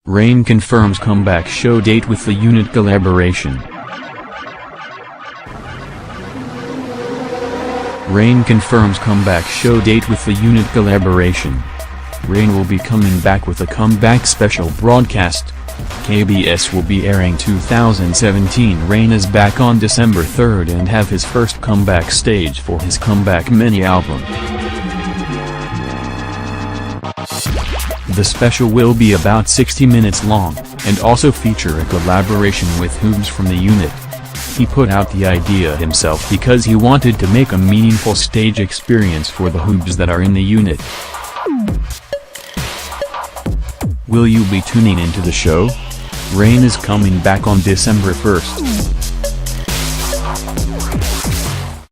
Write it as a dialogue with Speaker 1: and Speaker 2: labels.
Speaker 1: Rain confirms comeback show date with the unit collaboration. Rain confirms comeback show date with the unit collaboration. Rain will be coming back with a comeback special broadcast. KBS will be airing 2017. Rain is back on December 3rd and have his first comeback stage for his comeback mini-album. The special will be about 60 minutes long, and also feature a collaboration with Hoobs from the unit. He put out the idea himself because he wanted to make a meaningful stage experience for the Hoobs that are in the unit. Will you be tuning into the show? Rain is coming back on December 1st.